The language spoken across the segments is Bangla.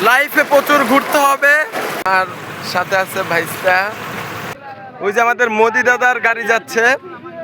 লাইফে প্রচুর ঘুরতে হবে। আর সাথে আছে ভাইস্তা, ওই যে আমাদের মোদি দাদার গাড়ি যাচ্ছে।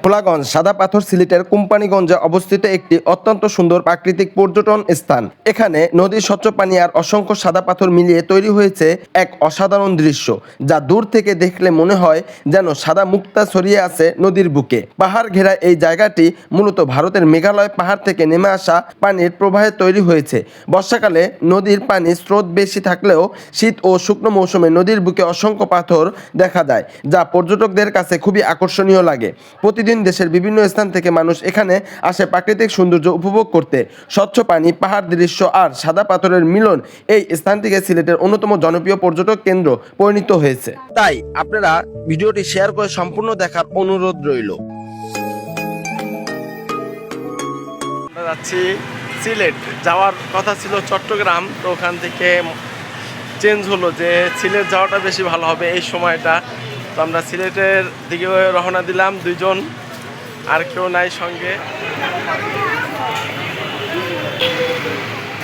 ভোলাগঞ্জ সাদা পাথর সিলেটের কোম্পানিগঞ্জে অবস্থিত একটি অত্যন্ত সুন্দর প্রাকৃতিক পর্যটন স্থান। এখানে নদীর স্বচ্ছ পানি আর অসংখ্য সাদা পাথর মিলিয়ে তৈরি হয়েছে এক অসাধারণ দৃশ্য, যা দূর থেকে দেখলে মনে হয় যেন সাদা মুক্তা ছড়িয়ে আছে নদীর বুকে। পাহাড় ঘেরা এই জায়গাটি মূলত ভারতের মেঘালয় পাহাড় থেকে নেমে আসা পানির প্রবাহে তৈরি হয়েছে। বর্ষাকালে নদীর পানির স্রোত বেশি থাকলেও শীত ও শুকনো মৌসুমে নদীর বুকে অসংখ্য পাথর দেখা যায়, যা পর্যটকদের কাছে খুবই আকর্ষণীয় লাগে। প্রতিদিন দেশের বিভিন্ন স্থান থেকে মানুষ এখানে আসে প্রাকৃতিক সৌন্দর্য উপভোগ করতে। স্বচ্ছ পানি, পাহাড় দৃশ্য আর সাদা পাথরের মিলন এই স্থানটিকে সিলেটের অন্যতম জনপ্রিয় পর্যটক কেন্দ্র পরিণত হয়েছে। তাই আপনারা ভিডিওটি শেয়ার করে সম্পূর্ণ দেখার অনুরোধ রইল। যাচ্ছি সিলেট, যাওয়ার কথা ছিল চট্টগ্রাম, তো ওখান থেকে চেঞ্জ হলো যে সিলেট যাওয়াটা বেশি ভালো হবে এই সময়টা। তো আমরা সিলেটের দিকে রওনা দিলাম, দুইজন, আর কেউ নাই সঙ্গে।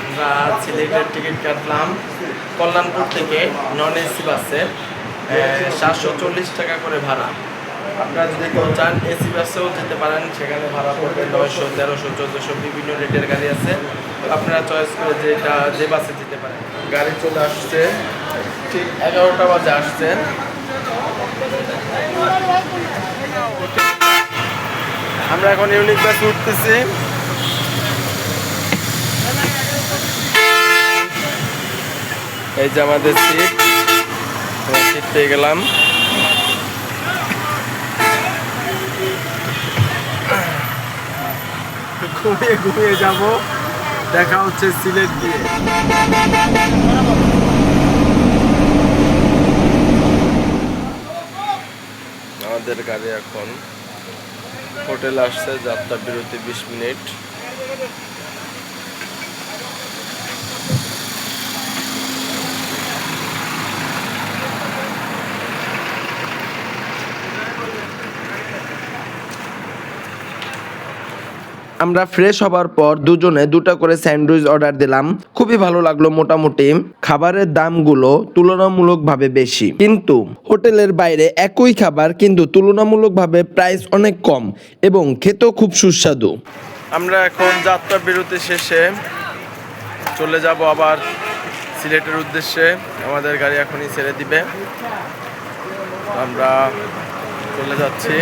আমরা সিলেটের টিকিট কাটলাম কল্যাণপুর থেকে নন এসি বাসে, 740 টাকা করে ভাড়া। আপনারা যদি কেউ চান এসি বাসেও যেতে পারেন, সেখানে ভাড়া পড়বে 900, 1300, 1400, বিভিন্ন রেটের গাড়ি আছে। আপনারা চয়েস করে যে বাসে যেতে পারেন। গাড়ি চলে আসছে, ঠিক 11টা বাজে আসছে। আমরা এখন ইউনিক বাসে উঠতেছি। এই যে আমাদের সিট পেয়ে গেলাম। ঘুমিয়ে ঘুমিয়ে যাব, দেখা হচ্ছে সিলেট দিয়ে। আমাদের গাড়ি এখন হোটেল আসছে, যাত্রা বিরতি 20 মিনিট। আমরা ফ্রেশ হবার পর দুজনে দুটো করে স্যান্ডউইচ অর্ডার দিলাম। খুবই ভালো লাগলো। মোটামুটি খাবারের দামগুলো তুলনামূলকভাবে বেশি, কিন্তু হোটেলের বাইরে একই খাবার কিন্তু তুলনামূলকভাবে প্রাইস অনেক কম এবং খেতেও খুব সুস্বাদু। আমরা এখন যাত্রা বিরতি শেষে চলে যাব আবার সিলেটের উদ্দেশ্যে। আমাদের গাড়ি এখনই ছেড়ে দিবে, আমরা চলে যাচ্ছি।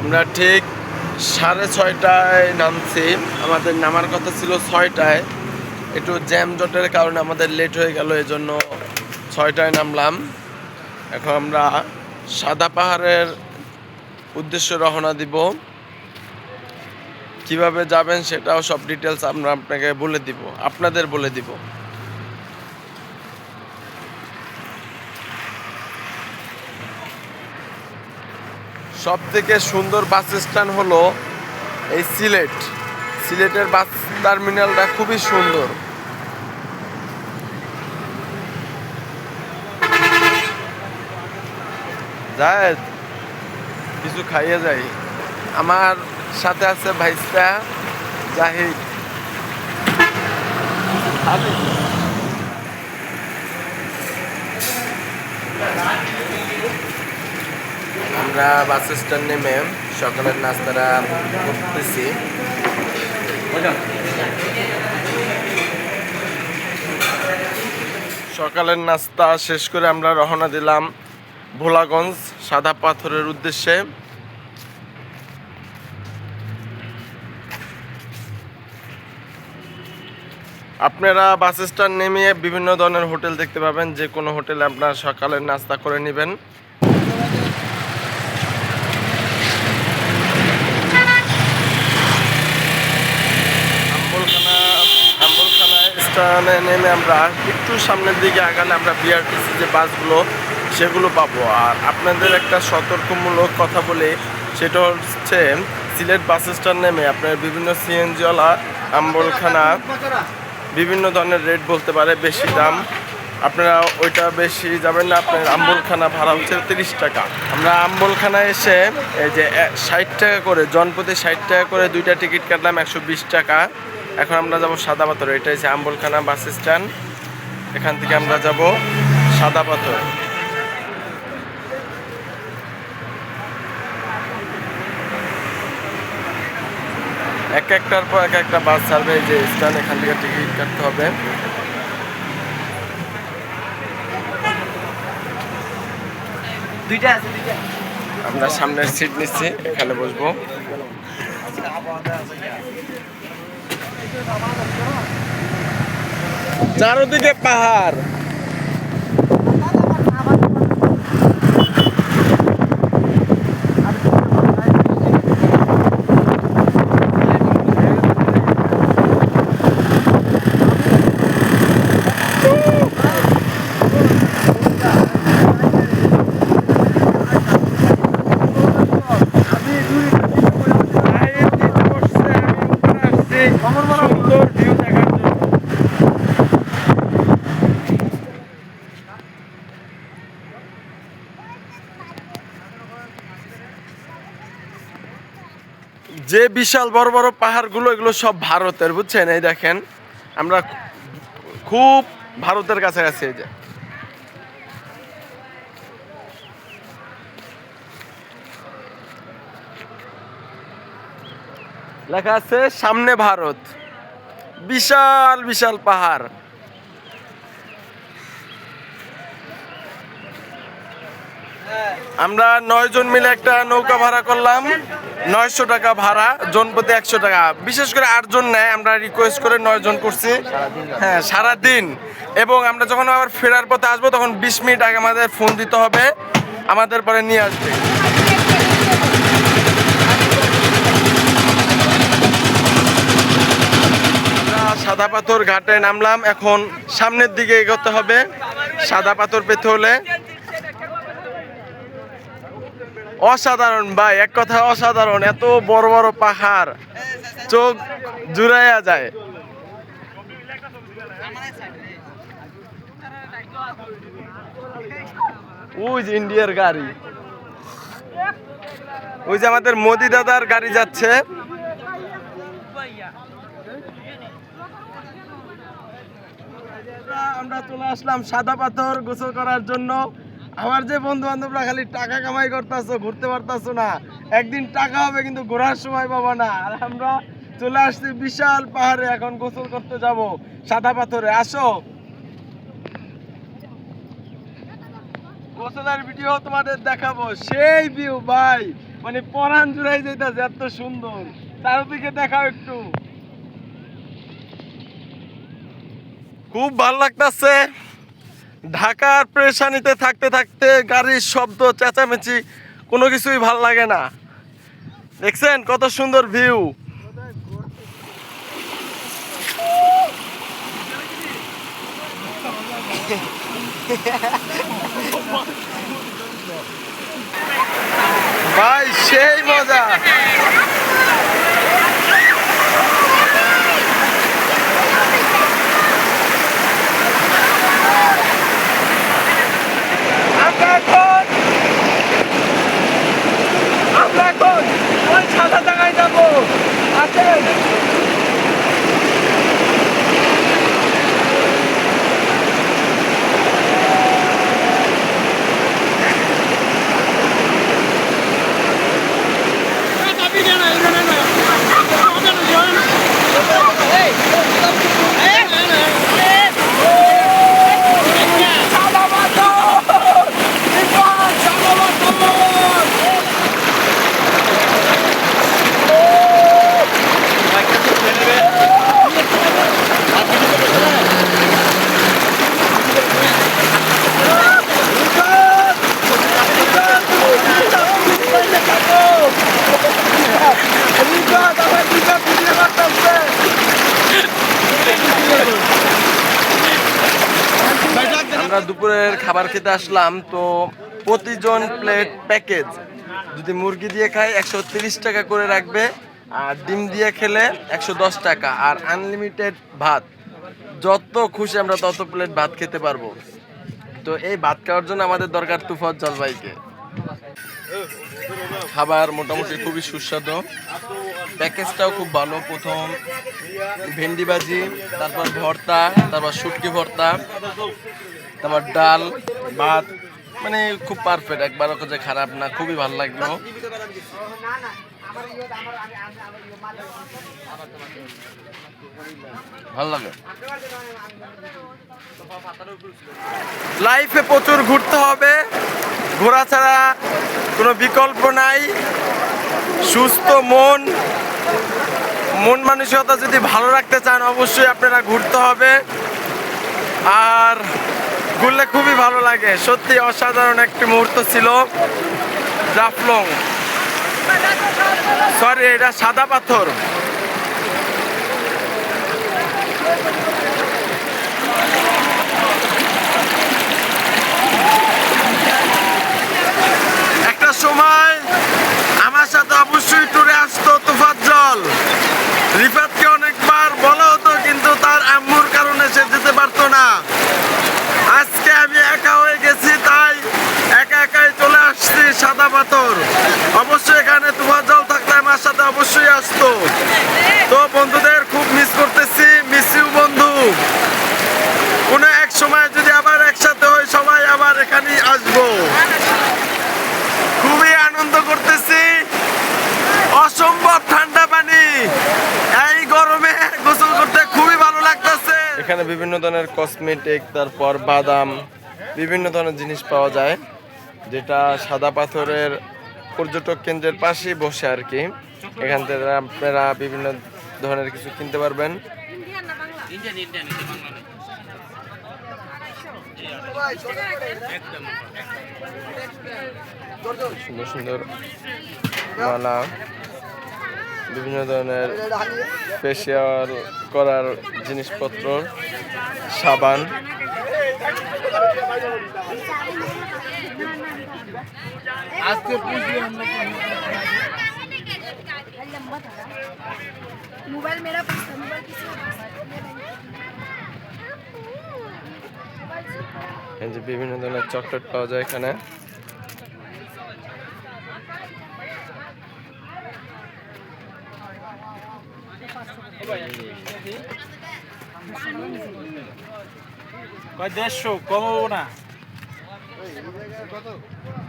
আমরা ঠিক 6:30টায় নামছি। আমাদের নামার কথা ছিল 6টায়, একটু জ্যাম জটের কারণে আমাদের লেট হয়ে গেল, এজন্য 6টায় নামলাম। এখন আমরা সাদা পাহাড়ের উদ্দেশ্যে রওনা দিব। কিভাবে যাবেন সেটাও সব ডিটেলস আমরা আপনাদের বলে দিব। সব থেকে সুন্দর বাস স্ট্যান্ড হলো এই সিলেটের বাস টার্মিনালটা খুবই সুন্দর। যায় কিছু খাইয়ে যাই। আমার সাথে আছে ভাইস্তা জাহিদ। আমরা বাস স্ট্যান্ড নেমে সকালের নাস্তাটা করতেছি। সকালের নাস্তা শেষ করে আমরা রওনা দিলাম ভোলাগঞ্জ সাদা পাথরের উদ্দেশ্যে। আপনারা বাস স্ট্যান্ড নেমে বিভিন্ন ধরনের হোটেল দেখতে পাবেন, যে কোনো হোটেলে আপনারা সকালের নাস্তা করে নেবেন। স্টেশনে নেমে আমরা একটু সামনের দিকে আগালে আমরা বিআরটিসি যে বাসগুলো সেগুলো পাবো। আর আপনাদের একটা সতর্কমূলক কথা বলে, সেটা হচ্ছে সিলেট বাস স্ট্যান্ড নেমে আপনার বিভিন্ন সিএনজিওয়ালা আম্বলখানা বিভিন্ন ধরনের রেট বলতে পারে, বেশি দাম। আপনারা ওইটা বেশি যাবেন না, আপনার আম্বলখানা ভাড়া হচ্ছে 30 টাকা। আমরা আম্বলখানা এসে এই যে 60 টাকা করে, জনপ্রতি 60 টাকা করে দুইটা টিকিট কাটলাম, 120 টাকা। এখন আমরা যাব সাদা পাথর। এটা হচ্ছে আম্বলখানা বাস স্ট্যান্ড, এখান থেকে আমরা যাব সাদা পাথর। এক একটার পর এক একটা বাস ছাড়বে, এই যে স্ট্যান্ড, এখান থেকে টিকিট কাটতে হবে। আমরা সামনের সিট নিচ্ছি, এখানে বসবো। চারদিকে পাহাড়। সুন্দর ভিউ দেখার জন্য। যে বিশাল বড় বড় পাহাড়গুলো, এগুলো সব ভারতের, বুঝছেন? এই দেখেন, আমরা খুব ভারতের কাছাকাছি। এই যে লেখা আছে সামনে ভারত, বিশাল বিশাল পাহাড়। আমরা 9 জন মিলে একটা নৌকা ভাড়া করলাম, 900 টাকা ভাড়া, জনপ্রতি 100 টাকা। বিশেষ করে 8 জন নেয়, আমরা রিকোয়েস্ট করে 9 জন করছি। হ্যাঁ, সারাদিন। এবং আমরা যখন আবার ফেরার পথে আসবো, তখন 20 মিনিট আগে আমাদের ফোন দিতে হবে, আমাদের পরে নিয়ে আসবে। সাদা পাথর ঘাটে নামলাম, এখন সামনের দিকে এগোতে হবে সাদা পাথর পেতে হলে। অসাধারণ ভাই, এক কথা অসাধারণ। এত বড় বড় পাহাড়, চোখ জুড়াইয়া যায়। ওই যে ইন্ডিয়ার গাড়ি, ওই যে আমাদের মোদি দাদার গাড়ি যাচ্ছে। আমরা চলে আসলাম সাদা পাথর গোসল করার জন্য। আমার যে বন্ধু বান্ধবরা খালি টাকা কামাই করতেছো, ঘুরতে পারতেছো না, একদিন টাকা হবে কিন্তু ঘোরার সময় পাবো না। আর আমরা চলে আসছি বিশাল পাহাড়ে, এখন গোসল করতে যাব সাদা পাথরে। আসো, গোসলের ভিডিও তোমাদের দেখাবো। সেই ভিউ ভাই, মানে পরাণ জুড়াই যাইতেছে, এত সুন্দর। চারদিকে দেখাও একটু, খুব ভালো লাগতেছে। ঢাকার পেরেশানিতে থাকতে থাকতে গাড়ির শব্দ, চেঁচামেচি, কোনো কিছুই ভাল লাগে না। দেখছেন কত সুন্দর ভিউ। ভাই সেই মজা। আমরা এখন ওই সাদা জায়গায় যাবো, আছেন? দুপুরের খাবার খেতে আসলাম। তো প্রতিজন প্লেট প্যাকেজ যদি মুরগি দিয়ে খাই 130 টাকা করে রাখবে, আর ডিম দিয়ে খেলে 110 টাকা, আর আনলিমিটেড ভাত, যত খুশি আমরা তত প্লেট ভাত খেতে পারবো। তো এই ভাত খাওয়ার জন্য আমাদের দরকার তুফাজ্জল ভাইকে। খাবার মোটামুটি খুবই সুস্বাদু, প্যাকেজটাও খুব ভালো। প্রথম ভেন্ডি ভাজি, তারপর ভর্তা, তারপর শুটকি ভর্তা, তারপর ডাল, ভাত, মানে খুব পারফেক্ট, একবারও যে খারাপ না, খুবই ভালো লাগলো। ভালো লাগে। লাইফে প্রচুর ঘুরতে হবে, ঘোরা ছাড়া কোনো বিকল্প নাই। সুস্থ মন মানসিকতা যদি ভালো রাখতে চান অবশ্যই আপনারা ঘুরতে হবে, আর ঘুরলে খুবই ভালো লাগে। সত্যি অসাধারণ একটি মুহূর্ত ছিল। জাফলং, সরি এটা সাদা পাথর। একটা সময় আমার সাথে অবশ্যই ট্যুরে আসতো তুফাজ্জল। রিফাতকে অনেকবার বলা হতো, কিন্তু তার আম্মুর কারণে সে যেতে পারতো না। আজকে আমি একা হয়ে গেছি, তাই একা একাই চলে আসছি সাদা পাথর। অবশ্যই এখানে তুফাজ্জল থাকলে আমার সাথে অবশ্যই আসতো। তো বন্ধুদের খুব মিস করতেছি, মিস ইউ বন্ধু। কোনো এক সময় যদি আবার একসাথে হই, সবাই আবার এখানেই আসবো। খুবই আনন্দ করতেছি, অসম্ভব ঠান্ডা পানি, এই গরমে গোসল করতে খুবই ভালো লাগতেছে। এখানে বিভিন্ন ধরনের কসমেটিক, তারপর বাদাম, বিভিন্ন ধরনের জিনিস পাওয়া যায়, যেটা সাদা পাথরের পর্যটক কেন্দ্রের পাশেই বসে আর কি। এখান থেকে আপনারা বিভিন্ন ধরনের কিছু কিনতে পারবেন। সুন্দর সুন্দর মালা, বিভিন্ন ধরনের ফেসিয়াল করার জিনিসপত্র, সাবান। मोबाइल मेरा पास था, मोबाइल किसी का पास এই যে বিভিন্ন ধরনের চকলেট পাওয়া যায় এখানে।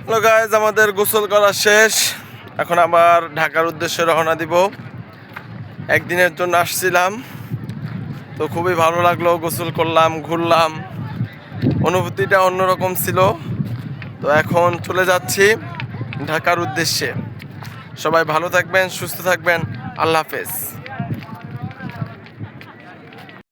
হ্যালো গাইস, আমাদের গোসল করা শেষ, এখন আবার ঢাকার উদ্দেশ্যে রওনা দিব। একদিনের জন্য আসছিলাম, তো খুবই ভালো লাগলো, গোসল করলাম, ঘুরলাম, অনুভূতিটা অন্যরকম ছিল। তো এখন চলে যাচ্ছি ঢাকার উদ্দেশ্যে। সবাই ভালো থাকবেন, সুস্থ থাকবেন, আল্লাহ হাফেজ।